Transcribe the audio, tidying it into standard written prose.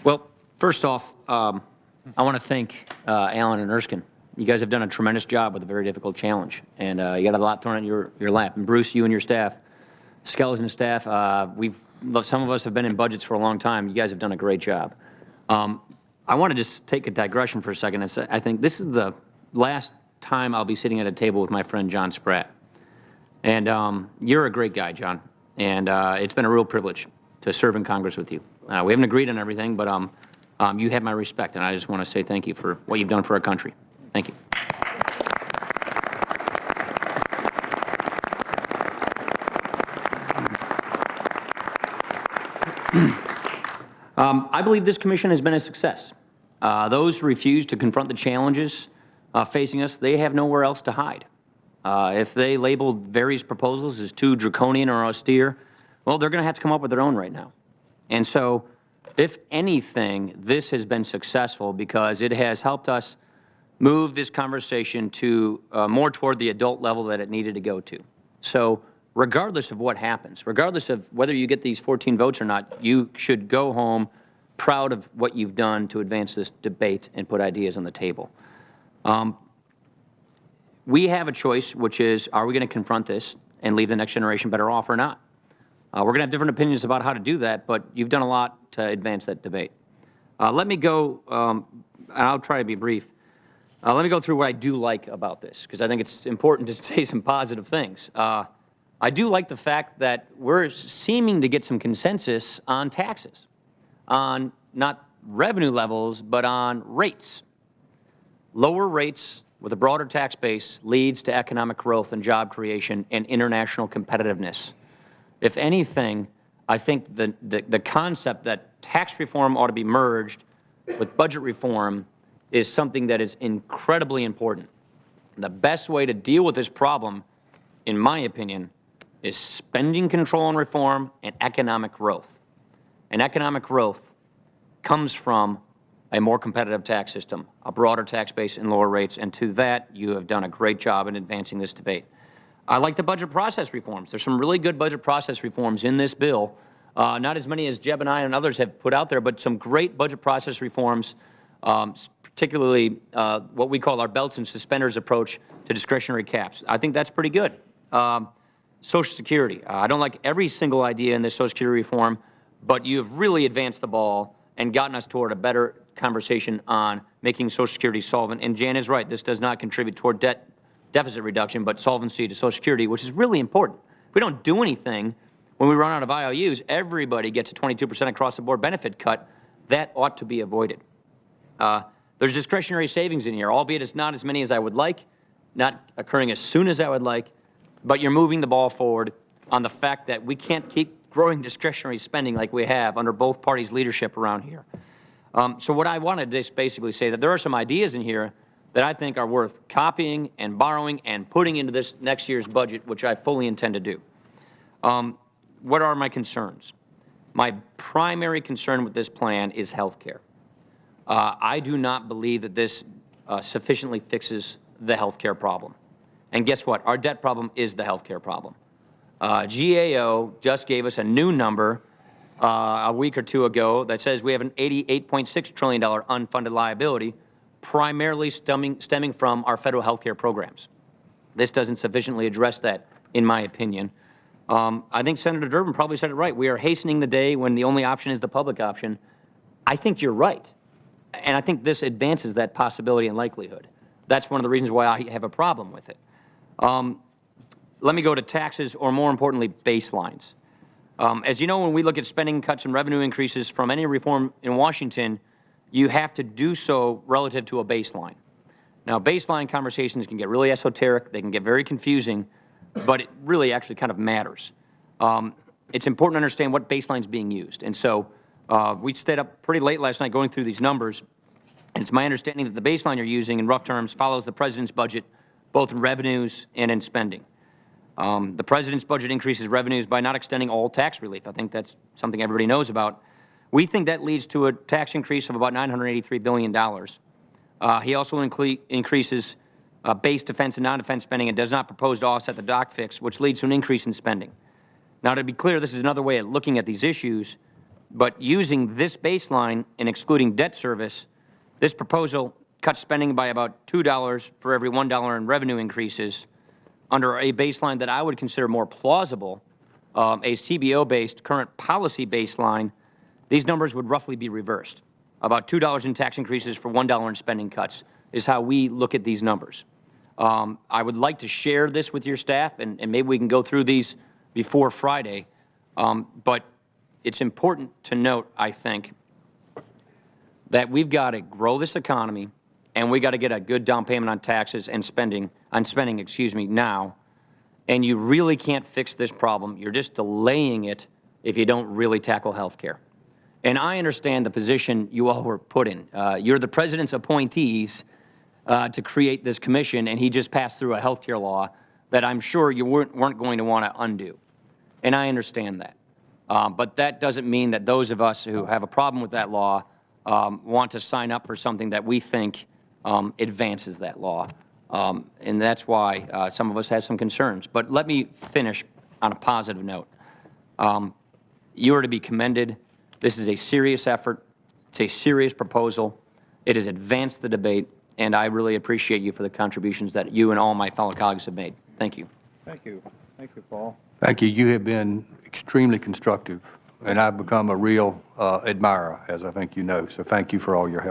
Well, first off, I want to thank Alan and Erskine. You guys have done a tremendous job with a very difficult challenge, and you got a lot thrown at your lap. And Bruce, you and your staff, skeleton staff, some of us have been in budgets for a long time. You guys have done a great job. I want to just take a digression for a second and say I think this is the last time I'll be sitting at a table with my friend John Spratt. And you're a great guy, John, and it's been a real privilege to serve in Congress with you. We haven't agreed on everything, but you have my respect, and I just want to say thank you for what you've done for our country. Thank you. I believe this commission has been a success. Those who refuse to confront the challenges facing us, they have nowhere else to hide. If they labeled various proposals as too draconian or austere, well, they're going to have to come up with their own right now. And so, if anything, this has been successful because it has helped us move this conversation to more toward the adult level that it needed to go to. So regardless of what happens, regardless of whether you get these 14 votes or not, you should go home proud of what you've done to advance this debate and put ideas on the table. We have a choice, which is, are we going to confront this and leave the next generation better off or not? We're going to have different opinions about how to do that, but you've done a lot to advance that debate. Let me go, and I'll try to be brief. Let me go through what I do like about this, because I think it's important to say some positive things. I do like the fact that we're seeming to get some consensus on taxes, on not revenue levels, but on rates. Lower rates with a broader tax base leads to economic growth and job creation and international competitiveness. If anything, I think the concept that tax reform ought to be merged with budget reform is something that is incredibly important. The best way to deal with this problem, in my opinion, is spending control and reform and economic growth. And economic growth comes from a more competitive tax system, a broader tax base and lower rates, and to that, you have done a great job in advancing this debate. I like the budget process reforms. There's some really good budget process reforms in this bill, not as many as Jeb and I and others have put out there, but some great budget process reforms, particularly what we call our belts and suspenders approach to discretionary caps. I think that's pretty good. Social Security. I don't like every single idea in this Social Security reform, but you have really advanced the ball and gotten us toward a better conversation on making Social Security solvent. And Jan is right. This does not contribute toward deficit reduction, but solvency to Social Security, which is really important. If we don't do anything, when we run out of IOUs, everybody gets a 22% across-the-board benefit cut. That ought to be avoided. There's discretionary savings in here, albeit it's not as many as I would like, not occurring as soon as I would like, but you're moving the ball forward on the fact that we can't keep growing discretionary spending like we have under both parties' leadership around here. So what I want to just basically say that there are some ideas in here that I think are worth copying and borrowing and putting into this next year's budget, which I fully intend to do. What are my concerns? My primary concern with this plan is health care. I do not believe that this sufficiently fixes the health care problem. And guess what? Our debt problem is the health care problem. GAO just gave us a new number a week or two ago that says we have an $88.6 trillion unfunded liability, primarily stemming from our federal health care programs. This doesn't sufficiently address that, in my opinion. I think Senator Durbin probably said it right. We are hastening the day when the only option is the public option. I think you're right. And I think this advances that possibility and likelihood. That's one of the reasons why I have a problem with it. Let me go to taxes, or more importantly, baselines. As you know, when we look at spending cuts and revenue increases from any reform in Washington, you have to do so relative to a baseline. Now, baseline conversations can get really esoteric. They can get very confusing, but it really actually kind of matters. It's important to understand what baseline is being used. And so we stayed up pretty late last night going through these numbers, and it's my understanding that the baseline you're using, in rough terms, follows the President's budget, both in revenues and in spending. The President's budget increases revenues by not extending all tax relief. I think that's something everybody knows about. We think that leads to a tax increase of about $983 billion. He also increases base defense and non-defense spending and does not propose to offset the doc fix, which leads to an increase in spending. Now, to be clear, this is another way of looking at these issues. But using this baseline and excluding debt service, this proposal cuts spending by about $2 for every $1 in revenue increases under a baseline that I would consider more plausible, a CBO-based current policy baseline. These numbers would roughly be reversed. About $2 in tax increases for $1 in spending cuts is how we look at these numbers. I would like to share this with your staff, and maybe we can go through these before Friday. But it's important to note, I think, that we've got to grow this economy, and we got to get a good down payment on taxes and spending, now. And you really can't fix this problem. You're just delaying it if you don't really tackle health care. And I understand the position you all were put in. You're the president's appointees to create this commission, and he just passed through a health care law that I'm sure you weren't going to want to undo. And I understand that. But that doesn't mean that those of us who have a problem with that law want to sign up for something that we think advances that law. And that's why some of us have some concerns. But let me finish on a positive note. You are to be commended. This is a serious effort. It's a serious proposal. It has advanced the debate, and I really appreciate you for the contributions that you and all my fellow colleagues have made. Thank you. Thank you. Thank you, Paul. Thank you. You have been extremely constructive, and I've become a real admirer, as I think you know. So thank you for all your help.